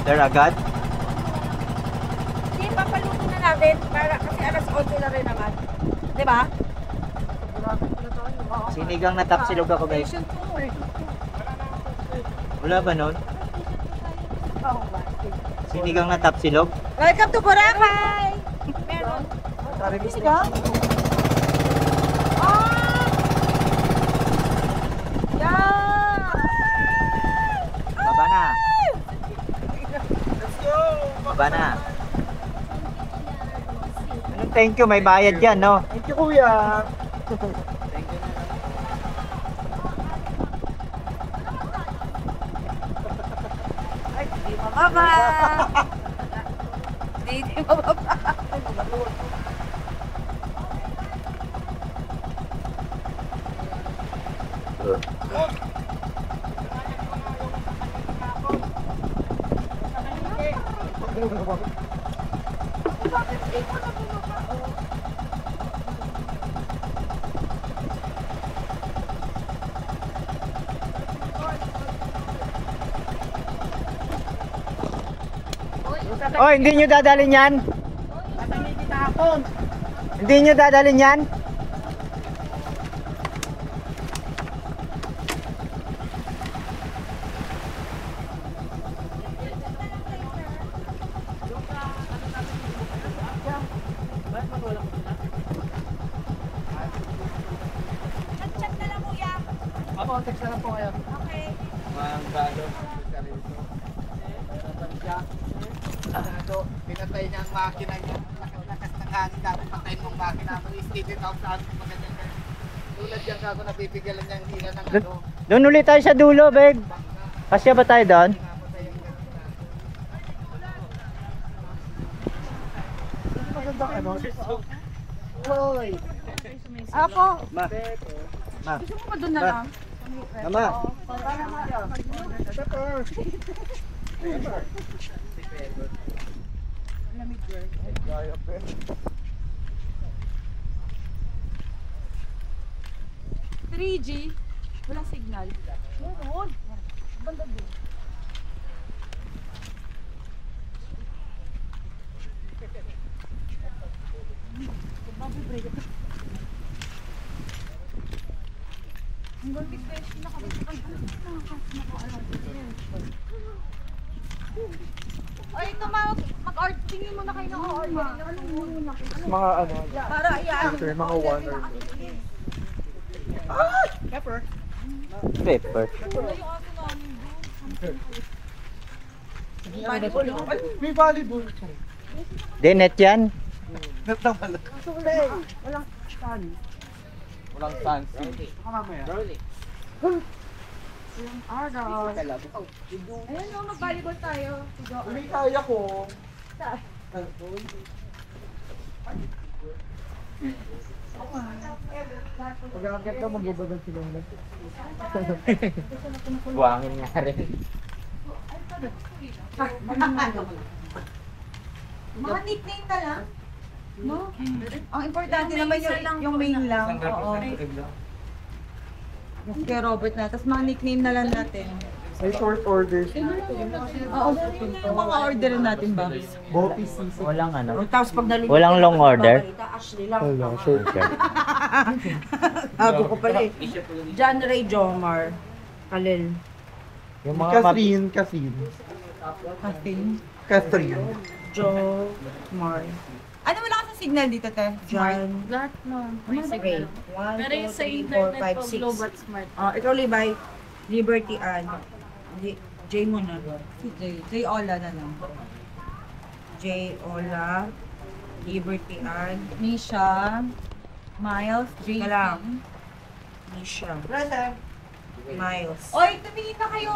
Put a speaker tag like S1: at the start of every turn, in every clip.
S1: Order agad?
S2: Hindi, papaluto na natin para kasi alas 8 na rin naman. Di ba?
S1: Sinigang na tapsilog ako guys. Wala ba nun? Sinigang na tapsilog?
S2: Welcome to Boracay! Meron.
S3: Tarigis ka?
S2: Yeah!
S1: Baba na.
S3: Let's go!
S1: Baba na. Anong thank you? May bayad yan, no?
S3: Thank you, kuya.
S2: Mababa! Hindi mababa.
S1: Oh, hindi nyo dadalhin yan? Hindi nyo dadalhin yan?
S2: Nag-chat na lang kuya.
S3: Ako, text na lang po kayo.
S2: Okay.
S3: Mga galo. Pinatay niya ang makina niya. Lakas ng hangin dapat patayin mong makina. Mag-state out sa ating magandang ganyan. Tulad yan kako napipigalan niya ang hila ng ano.
S1: Doon ulit tayo sa dulo, babe. Kasya ba tayo doon?
S3: Magandang ano? Hoy!
S2: Ako.
S1: Ma. Ma.
S2: Gusto mo ba doon na lang?
S1: Mama.
S3: Pepper!
S2: Lamig girl.
S3: Gaya pe.
S2: 3G. Walang signal. Meron. Banda doon. Ang gulpit fresh na kami. Ay, ito mag-order. Tingin mo na kayo ng order.
S3: Mga ano?
S2: Para iyaan.
S3: Sure, mga water. Pepper!
S1: Pepper.
S3: Ay, may volleyball.
S1: Dinet yan?
S3: Natamalak.
S2: Walang stand.
S3: Walang chance. Baka mamaya.
S2: Yung araw. Ayun o, mag-volleyball tayo.
S3: May kaya ko. Pag-aakit ka, magbabagal sila ulit.
S1: Buwangin nga rin.
S2: Mga nickname na lang. No? Ang importante naman yung main lang. Oo. Yung kay Robert na. Tapos mga nickname na lang natin.
S3: May short orders.
S2: Oo. Yung mga order natin ba?
S3: Bopi sisi.
S1: Walang ano?
S2: Tapos pag nalilito.
S1: Walang long order?
S3: Wala, short.
S2: Ako ko pala eh. John Ray Jomar. Kalil.
S1: Yung mga
S3: Catherine, Catherine.
S2: Catherine.
S3: Catherine.
S2: Jomar. Ano wala ka sa signal dito, te? John.
S4: Lahat nun. May
S2: Ano
S4: signal.
S2: One,
S4: Pero yung sa
S2: 2, 3, 4,
S4: internet
S2: 5,
S4: po,
S2: 6.
S4: Global Smart.
S2: Ikaw, Levi. Liberty Ann. J mo na. J Ola na lang. J Ola. Liberty Ann. Nisha. Miles. J lang. Nisha. Miles. Oy, tumingin na kayo.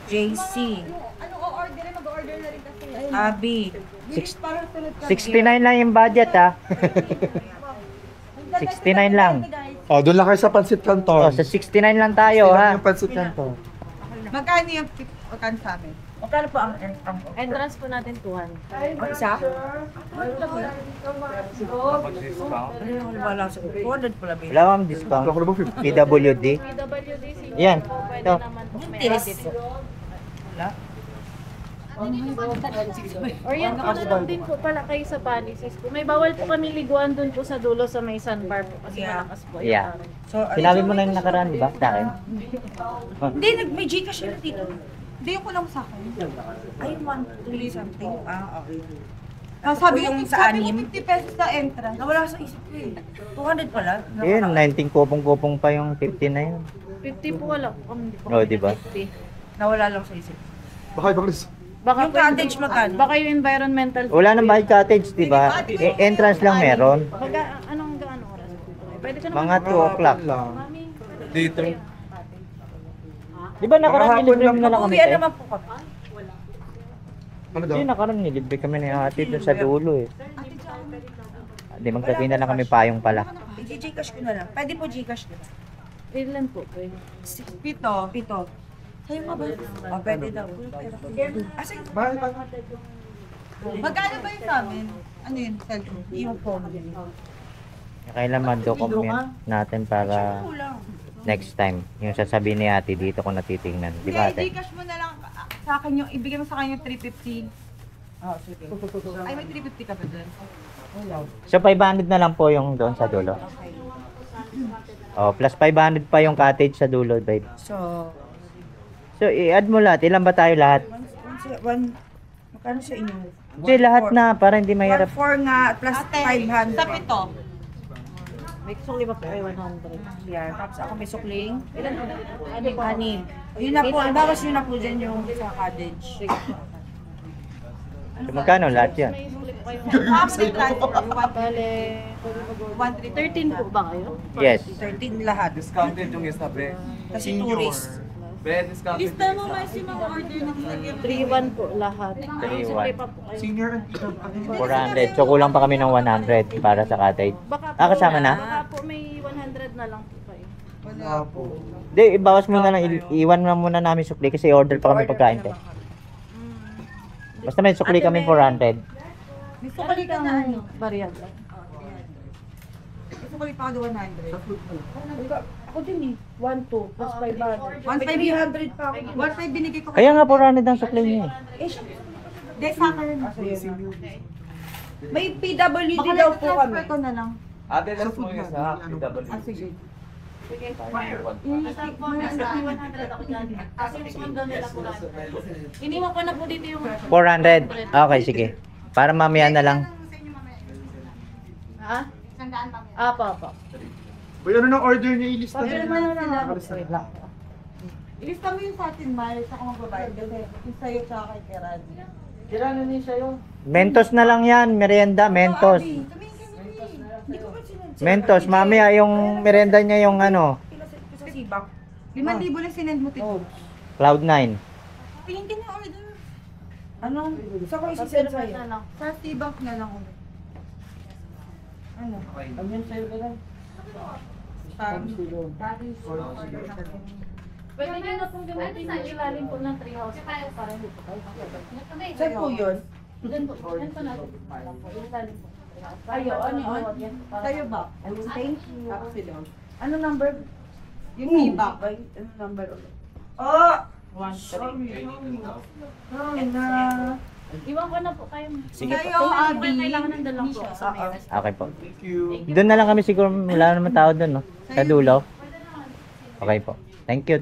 S2: JC. Ano o-order? Mag-order na rin kasi. Abby.
S1: 69 lang yung budget ah. 69 lang.
S3: Oh, doon lang kayo sa Pansit
S1: Oh,
S3: Canton.
S1: sa 69 lang tayo ha.
S3: Yung Pansit Canton.
S2: Magkano yung magkano sa amin? Magkano po ang
S4: Entrance po natin 200.
S2: isa? Wala sa 200 pala ba?
S1: Wala ma'am discount.
S3: Ako na ba 50?
S1: PWD.
S4: PWD, senior
S1: Yan,
S4: po, pwede
S1: ito.
S4: naman po. May
S2: Yes.
S4: edit po.
S2: Wala?
S4: Orient ko na lang din po pala kayo sa policies po. May bawal po kami liguan dun po sa dulo sa may sandbar po kasi
S2: Yeah.
S4: malakas po.
S1: Yeah.
S2: So,
S1: Sinabi mo na yung nakaraan, di ba? Sa akin.
S2: Hindi, may Gcash yun dito. Hindi yung kulang sa akin. Ay, 1, 3 something. Ah, okay. Sabi yung sa anim.
S5: 50 pesos na entrance.
S2: Nawala sa isip ko eh. 200 pala.
S1: Yun, 19 kupong-kupong pa yung 50 na yun.
S4: 50 po wala po kami. Hindi po
S1: Oh,
S4: kami
S1: di ba?
S4: 50.
S2: Nawala lang sa isip.
S4: Baka
S2: Yung
S4: po
S2: cottage magkano?
S4: Baka yung environmental.
S1: Wala nang bahay cottage, di ba? Entrance lang meron.
S4: Anong gaano oras po? Pwede ka naman.
S1: Mga 2 o'clock.
S4: Mami.
S6: Dito.
S1: Di ba nakaraan nilibre mo na lang kami
S2: Uwian
S1: tayo?
S2: naman po kami.
S6: Ano daw?
S1: Hindi, nakaraan nilibre kami ni ate doon sa dulo eh. Hindi, magsabi na lang kami payong pala.
S2: I-Gcash ko na lang. Pwede po Gcash ko na.
S4: Ilan po? Pwede.
S2: Pito. Sa'yo nga ba? Oh, pwede daw. Sige.
S5: Magkano ba yung sa amin? Ano yun? Cellphone?
S2: Yung phone.
S1: Kailangan document natin para
S2: Kulang.
S1: next time. Yung sasabihin ni ate dito ko natitingnan. Di ba ate?
S5: I-Gcash mo na lang sa akin yung, ibigay mo sa akin yung 350.
S2: Oh, sige.
S5: Ay, may 350 ka ba dun?
S1: So 500 na lang po yung doon sa dulo. Oh, plus 500 pa yung cottage sa dulo, babe.
S2: So,
S1: So i-add mo lahat. Ilan ba tayo lahat?
S2: Magkano sa inyo?
S1: Hindi, lahat na para hindi mahirap.
S2: 1,400 nga plus 500.
S5: Sa pito.
S4: May sukli ba po kayo 100?
S2: Yan. Tapos ako may sukling.
S4: Ilan po? Ano po?
S2: Anim. Yun na po. Bawas yun na po dyan yung sa cottage.
S1: So magkano lahat yan?
S4: May sukli po kayo.
S5: Family transfer.
S4: Bale, 13 po ba kayo?
S1: Yes.
S2: 13 lahat.
S6: Discounted yung isa, be.
S2: Kasi tourist.
S6: Be, discounted.
S5: Lista mo maximum order ng lagyan.
S4: 3-1 po lahat. May sukli pa po kayo.
S6: Senior.
S1: 400. So kulang pa kami ng 100 para sa cottage.
S4: Baka po,
S1: Kasama na?
S4: Baka po may 100 na lang po kayo.
S6: Wala po.
S1: Hindi, ibawas muna lang. Iwan na muna namin sukli kasi order pa kami pagkain tayo. Basta may sukli kami 400.
S5: May sukali ka na ano?
S4: Bariyag.
S5: May sukali pa ako 100.
S2: Ako din eh. 1,2 plus 500.
S5: 1,500
S2: pa ako.
S5: 1,500 binigay ko.
S1: Kaya nga 400 ang sukli niya eh.
S5: Hindi, sa akin.
S2: May PWD
S5: Baka
S2: daw po kami.
S5: transfer ko na lang.
S6: Ate, last mo yung isa. PW.
S5: Ah, sige.
S4: Iniwan ko na po dito yung
S1: 400. Okay, sige. Para mamaya na lang.
S4: Ha? Apa.
S6: Uy, ano nang order niya ilista?
S5: Ilista mo yung sa atin, Mal, sa kung magbabayad. Kasi yung sa'yo tsaka kay Keran.
S1: Mentos na lang yan. Merienda, Mentos.
S5: Tumingin kami. Hindi ko pa sinunod.
S1: Mentos. Mamaya yung merienda niya yung ano,
S2: Sa Sibak.
S5: 5,000 lang sinend mo, Tito.
S1: Cloud9.
S5: Tingin din na order.
S2: Ano? Sa ko isi-send sa'yo.
S5: Sa T-Bank na lang ulit. Ano?
S4: Pwede nyo na pong gamitin yung ilalim po ng treehouse para hindi po kayo.
S2: Saan po yun?
S4: Doon po. Yan po natin. Yung ilalim po.
S2: Ayo, ano yun?
S5: Sa'yo ba?
S2: Thank you. Ano number?
S5: Yung T-Bank.
S2: Ano number ulit? Oh! 1-3.
S4: Iwan ko na po kayo.
S1: Sige po.
S5: Sa'yo,
S4: Kung
S5: Abby.
S4: kailangan ng dalang po sa may
S1: Okay po.
S6: Thank you.
S1: Doon na lang kami siguro. Wala naman tao doon, no? Sa dulo. Okay po. Thank you.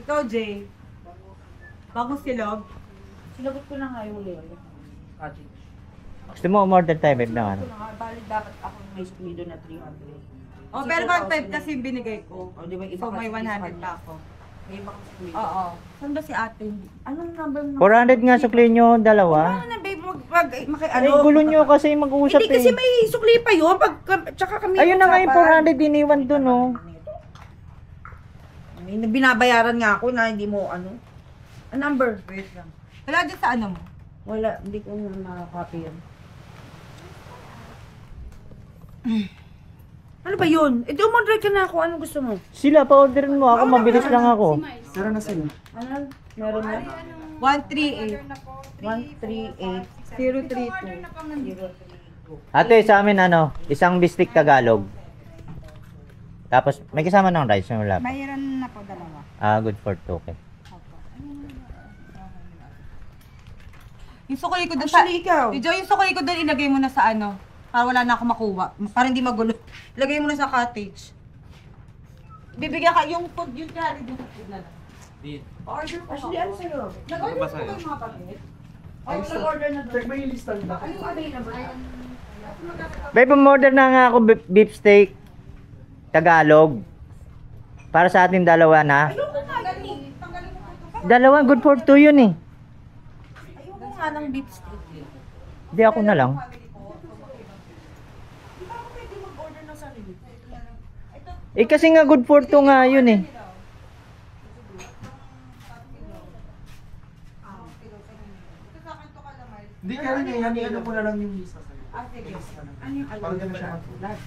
S5: Ikaw, Jay. Bagong silog.
S2: Sinagot ko na nga yung link.
S1: Gusto mo umorder tayo, babe, na ano?
S2: Balik dapat ako may sumido na 300.
S5: Oh, pero 1,500 kasi yung binigay ko.
S2: O, di ba iba
S5: So, may
S2: kasi
S5: 100 pa ako.
S2: May iba kasi sumido.
S5: Oo. Saan ba si ate?
S2: Anong number mo?
S1: 400 nga sukli nyo, dalawa.
S2: Ano na, babe?
S1: Ay, gulo nyo kasi mag-uusap
S2: Hindi kasi
S1: eh.
S2: may sukli pa yun. Tsaka kami.
S1: Ayun na nga yung 400 iniwan doon, oh.
S2: May binabayaran nga ako na hindi mo ano. Ang number?
S5: Wait lang. Wala dyan sa ano mo?
S2: Wala, hindi ko na nakaka-copy yan. Ano ba yun? Ito, umorder ka na ako. Anong gusto mo?
S1: Sila, pa-orderin mo. Ako, mabilis lang ako.
S6: Tara na sila.
S2: Ano? Meron na?
S5: 138.
S2: 138.
S5: 032.
S1: Ate, sa amin ano, isang bistik Tagalog. Tapos, may kasama ng rice, yung wala pa.
S5: Mayroon na po dalawa.
S1: Ah, good for 2. Okay.
S2: Yung sukli ko doon sa...
S5: Actually, ikaw.
S2: Yung yung sukli ko doon, ilagay mo na sa ano. Para wala na ako makuha. Para hindi magulo. Ilagay mo na sa cottage. Bibigyan ka, yung food, yung kari doon. Order po.
S5: Actually, ano sa'yo?
S2: Nag-order po ba yung mga paket?
S5: Ay, nag-order na doon.
S6: Check mo yung lista nila.
S5: Ano available?
S1: Babe, umorder na nga ako beef steak. Tagalog. Para sa ating dalawa na.
S2: Tanggalin mo po ito.
S1: Dalawa, good for two yun eh.
S2: Ayoko nga ng beef steak.
S1: Di ako na lang. Eh kasi nga good for two nga yun eh.
S6: Hindi ka rin eh, ano ko na lang yung lista sa'yo.
S2: Ah, sige.
S5: Ano yung
S6: Parang ganun siya.
S5: Lahat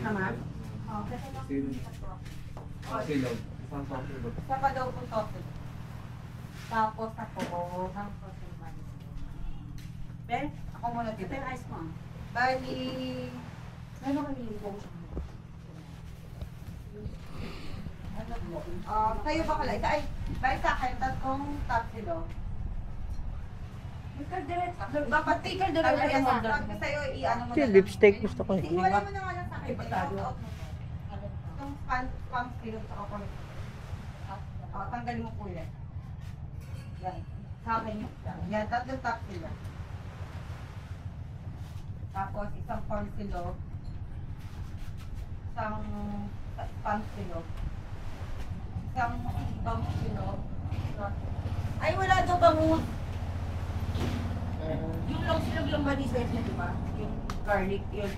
S5: naman?
S2: Isa pa daw po sausage. Tapos ako, ang sausage man. Ben, ako muna dito.
S5: Ito yung ice mo.
S2: Bali,
S5: Ano kami yung po?
S2: sa'yo ba kala? Ay, bali sa akin, tatlong tapsilo. Dapat tigil doon. Ay, sabi sa'yo, i-ano mo
S1: Kasi
S2: na lang.
S1: beef steak gusto ko eh.
S2: Iwala mo na nga lang sa akin. Itong spam kilo sa ako. Tanggalin mo po yan. Yan. Sa akin yun. Yan, tatlong top kilo. Tapos isang corn kilo. Isang spam kilo. Isang bang kilo. Ay, wala daw bangus.
S5: Yung long silog yung body size na, di ba? Yung garlic, yun.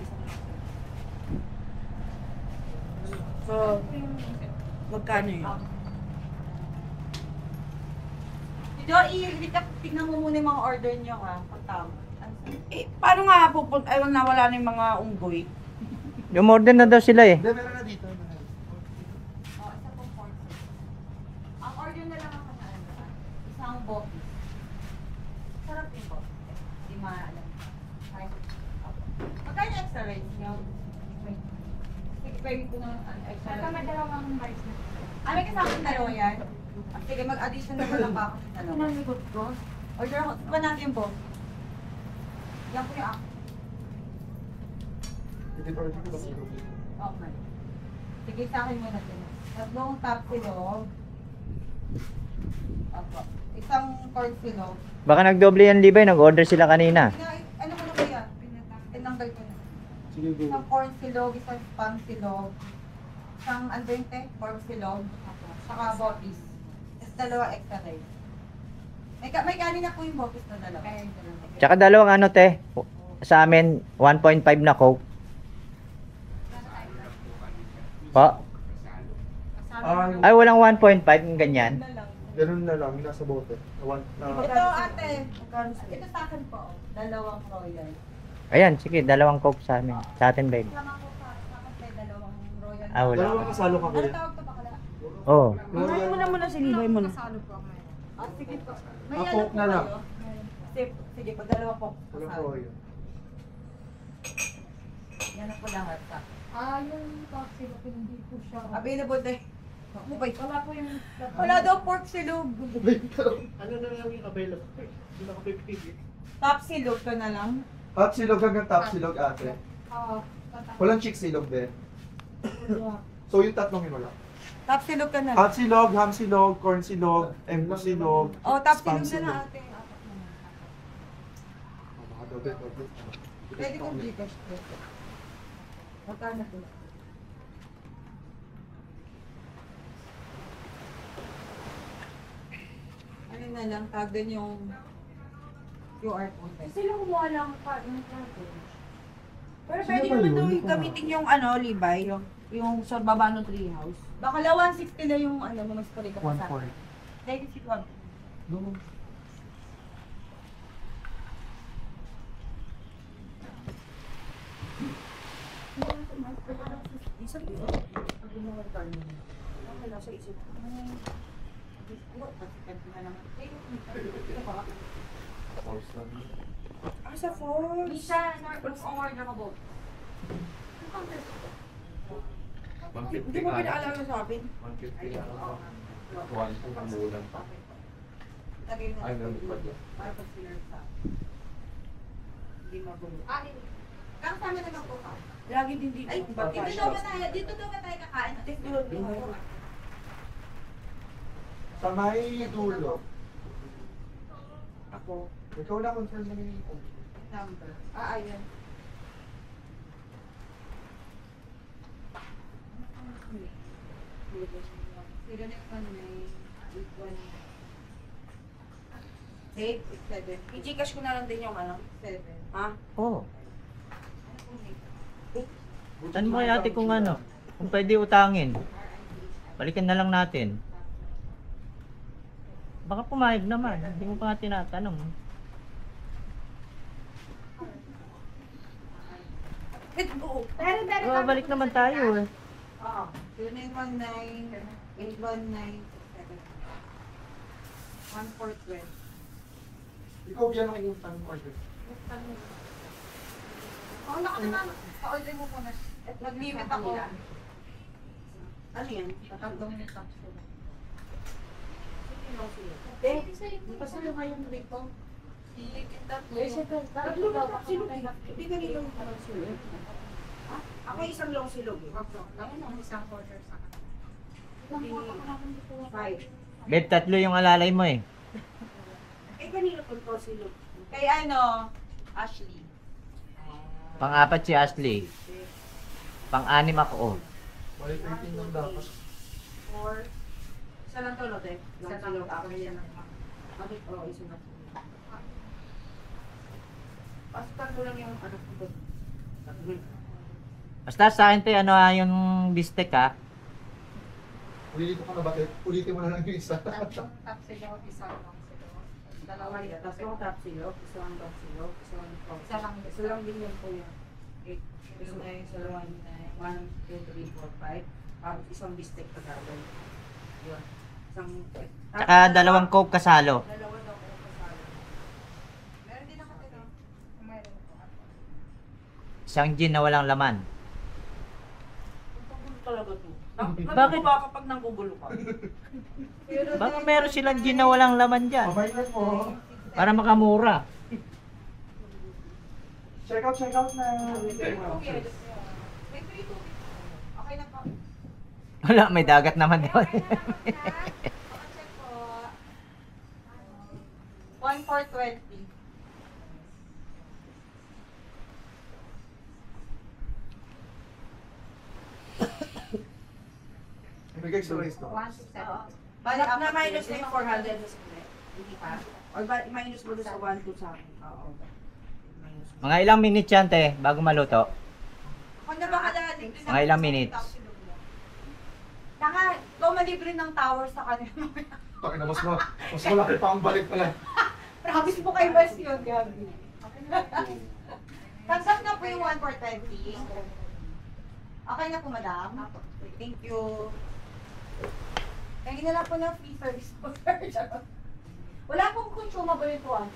S5: So, magkano yun?
S2: Dito, tignan mo muna yung mga order niyo ha. Pag tama.
S5: Eh, paano nga pupunta? Ay, nawala na yung mga unggoy.
S1: Umorder na daw sila eh.
S6: Hindi, meron na dito.
S2: Oh, isa pong pork. Ang order na lang ako sa ano. Isang bopis. Sarap yung bopis. Hindi maalam. Ay, magkano extra rice niyo? Sige, pwede ko ng extra rice.
S5: May dalawang rice na.
S2: Ah, may kasama yung dalawa yan? Ah, sige, mag-additional na lang ba ako ng dalawa?
S5: Naligot ko.
S2: Order ako. Ba natin yung bopis? Yan po yung ako.
S6: Hindi pa rin ko ba sino?
S2: Okay. Sige, sa akin muna din. Tatlong top silog. Opo. Isang corn silog.
S1: Baka nagdoble yan Libay, nag-order sila kanina.
S2: Ano ko na ba yan? Tinanggal ko na.
S6: Sige, go.
S2: Isang corn silog, isang spam silog, isang andente, pork silog, saka bopis. Tapos dalawa extra rice. May kanin na po yung bopis na dalawa.
S1: Tsaka dalawang ano te, sa amin 1.5 na coke. Po? Ay walang 1.5 yung ganyan.
S6: Ganun na lang, yung nasa bote.
S2: Ito ate, ito sa akin po. Dalawang royal.
S1: Ayan, sige, dalawang coke sa amin. Sa atin babe.
S2: Lamang ko sa akin dalawang royal.
S1: Ah, wala.
S6: Dalawang kasalo ka
S2: Ano
S6: kuya.
S2: tawag to bakala?
S1: Oo.
S5: Ngayon mo na muna si Libay mo na.
S2: Ah, sige po. May
S6: Ah,
S2: ano
S6: Coke
S2: po
S6: na lang.
S2: kayo? Sige po, dalawa po.
S6: Walang
S2: kasama.
S6: royal.
S2: Yan na po lahat.
S4: Yung taxi ko hindi po siya.
S2: Available din. Mabay.
S4: Wala po yung...
S2: Wala daw pork silog.
S6: Ano na lang yung available? Hindi na ako pipigil.
S2: Top silog ka na lang.
S6: Top silog hanggang top silog ate. Walang chick silog din. So yung tatlong yun wala.
S2: Top silog ka na lang.
S6: Hot silog, ham silog, corn silog, embo silog,
S2: Oh, top
S6: spam
S2: silog na lang ate.
S6: Double.
S2: Pwede kong Gcash po. Magkano po? Ano na lang, tag din yung QR code.
S5: Sila kumuha lang pa yung package. Pero
S6: Sino
S5: pwede
S6: ba
S5: naman
S6: yun?
S5: daw
S6: Hindi ko
S5: gamitin yung ano, Libay, yung sa baba ng treehouse.
S2: Baka la 160 na yung ano, mas pari ka pa sa
S6: 1.4.
S2: Dahil si Juan.
S6: No.
S5: Isang yun. Pag ginawa tayo. Wala sa isip ko. Ah, sa falls.
S2: Misha, order ka po.
S5: Hindi mo pinaalala sa akin.
S2: Lagay na.
S6: Ay, meron pa dyan.
S2: Para pag sila sa... Hindi magulo.
S5: Kasama naman po ka.
S2: Lagi din dito.
S5: Ay, dito daw ba tayo kakain? At least doon.
S6: Sa may dulo.
S2: Ako.
S6: Ikaw na confirm na yung
S2: Number. Ayan. Sila na yung Eight, 7. I-Gcash ko na lang din yung 7. Ha?
S1: Oo. Saan mo kaya ate kung ano? Kung pwede utangin. Balikan na lang natin. Baka pumayag naman. Hindi mo pa nga tinatanong. Balik naman tayo eh.
S2: Oo. 0919, 819, 1412.
S6: Ikaw yan ang iyong tanong order.
S2: Oo, naman. Pa-order mo muna. Nag-limit ako. Ano yan? Tatlong capsule.
S4: Pasalo kayong dito.
S2: Tatlong capsule. Hindi ka nilang capsule. Ako isang long silog. Ako isang quarter sa Five.
S1: Babe, tatlo yung alalay mo eh.
S2: Eh, kanino po ito silog? Kay ano? Ashley.
S1: Pang-apat si Ashley. Pang-anim ako.
S6: Wala 13 lang dapat.
S2: Or, isa lang to, Lotte? Isa lang. Ako yan lang. Bakit? Oo, isa lang. Basta ko lang yung ano ko.
S1: Basta sa akin te, ano yung bistek ha.
S6: Ulitin ko na bakit? Ulitin mo na lang yung isa.
S2: Tapsilog, isa lang. Dalawa yan. Tapos yung tapsilog, isang tapsilog, isa lang din yun po yan. Isa na yung salawan na 1, 2, 3, 4, 5. Tapos isang bistek pa gagawin. Yun. Isang...
S1: Tsaka dalawang coke kasalo.
S2: Dalawa daw ko kasalo. Meron din ako dito. Meron po.
S1: Isang gin na walang laman.
S2: Ang talaga to.
S1: Bakit?
S2: Ba kapag nanggugulo ka?
S1: Baka meron silang gin na walang laman dyan.
S6: Mabait na po.
S1: Para makamura.
S6: Check out na.
S2: May 3 Okay na po.
S1: Wala, may dagat naman doon.
S2: Check po. 1,420.
S6: Ibigay sa rice to.
S2: 1,670. Balik na minus na yung 400 sa hindi pa. Or minus mo doon sa 1,2 sa akin. Oo. Minus.
S1: Mga ilang minutes yan te, bago maluto.
S2: Kung na baka dahil
S1: Mga ilang minutes.
S2: Saka, ikaw malibre ng tower sa kanila.
S6: Taki na, mas malaki pa ang balik pala.
S2: Promise mo kay Bas yun, Gabi. Tanggap na po yung 1,420. Okay na po, madam? Thank you. Kaya na lang po ng free service po, sir. Wala pong consumable ito, ah.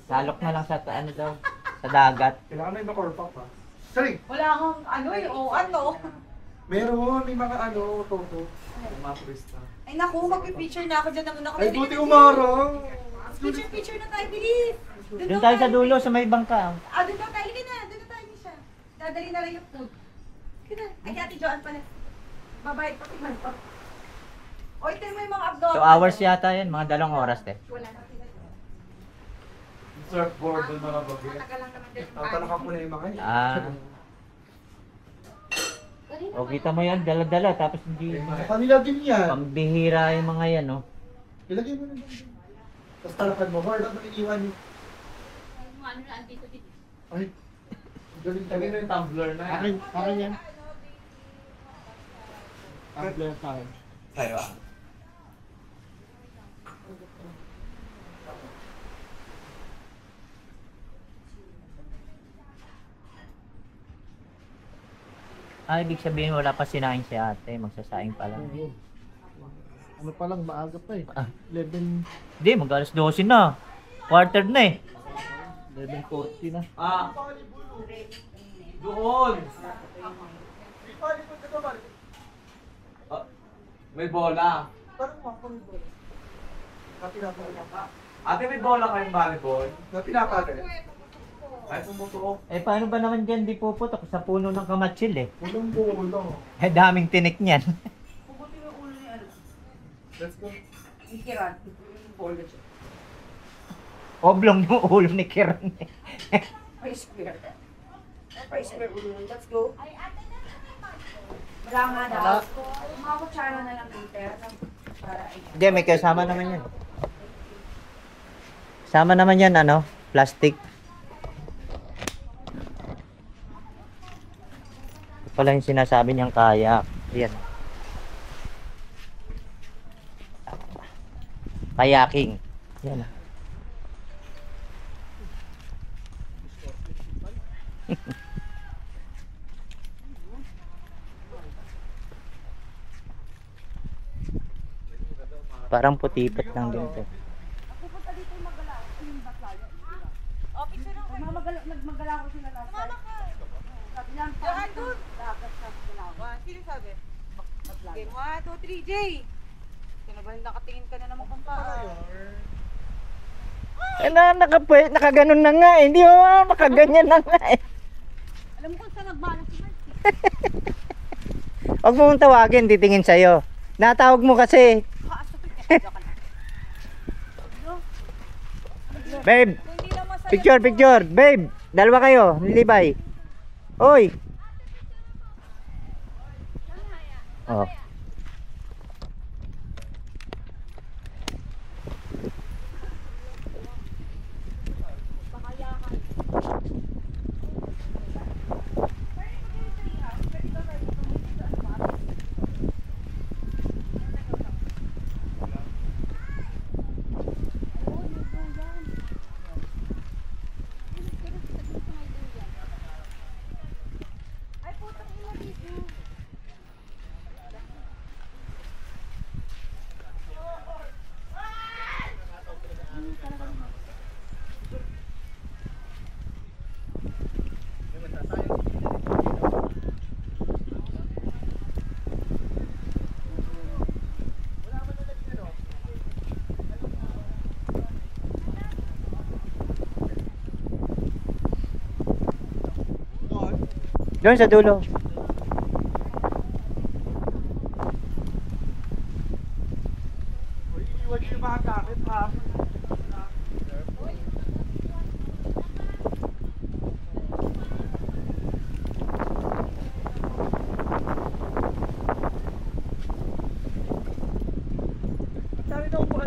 S1: Salok na lang sa ano daw, sa dagat.
S6: Kailangan na yung makorpak pa. Sorry!
S2: Wala akong ano eh, o ano.
S6: Meron, may mga toto. Yung mga turista.
S2: Ay naku, mag-picture na ako dyan naman ako.
S6: Ay, buti umarang!
S2: Picture na tayo, bilis!
S1: Doon tayo sa dulo, sa may bangka.
S2: Ah, doon na tayo, hindi na. Doon na tayo, Misha. Dadali na lang yung food. Kina, ay, Ate Joanne pala. Babayad pa timan pa. O, ito mo yung mga abdomen.
S1: 2 hours yata yan, mga 2 oras te.
S2: Wala na sila.
S6: Surfboard doon mga bagay.
S2: Matagal lang naman din.
S6: Tatalakan ko na yung mga yun.
S1: O kita mo yan, dala-dala, tapos hindi.
S6: Sa kanila din yan.
S1: Pambihira yung mga yan, no?
S6: Ilagay mo na doon. Tapos talakan mo. Hard ang iniiwan yun. Ay, galing talaga.
S3: Kanina yung tumbler na yan.
S6: Akin yan.
S3: Tumbler tayo.
S6: Tayo ah.
S1: Ibig sabihin wala pa sinaing si ate, magsasaing pa lang.
S3: Ano pa lang, maaga pa eh.
S1: Ah.
S3: 11,
S1: Hindi, mag-alas 12 na. Quarter na eh.
S3: 11:40 na.
S7: Doon! May bola. Ate, may bola kayong volleyball?
S6: Na pinapate.
S7: Ay, pumutuok.
S1: Eh, paano ba naman dyan di puputok sa puno ng kamatsil eh?
S6: Ulong bulo.
S1: Eh, daming tinik niyan.
S2: Puputi yung ulo ni ano.
S6: Let's go.
S2: Ni Kiran. Ulo siya.
S1: Oblong yung ulo ni Kiran.
S2: May square. May square ulo. Let's go. Wala nga daw. Mga kutsara na lang dito. Para ay.
S1: Hindi, may kasama naman yan. Sama naman yan, ano, plastic. Ito pala yung sinasabi niyang kayak. Yan. Kayaking. Yan. Parang putipat lang din to.
S2: Nagmagala ko sila last time. Sabi lang, sino sabi? Game 1, 2, 3, J! Sino ba nakatingin ka na naman kung paano?
S1: Eh, nakaganon na nga eh. Hindi mo makaganyan na nga eh.
S2: Alam ko saan nagbalas si Mike.
S1: Huwag mong tawagin, titingin sa'yo. Natawag mo kasi. Babe, picture, picture. Babe, dalawa kayo, nilibay. Hoy. Oh. Doon sa dulo.
S6: Iiwan niyo yung mga gamit ha. Sabi daw po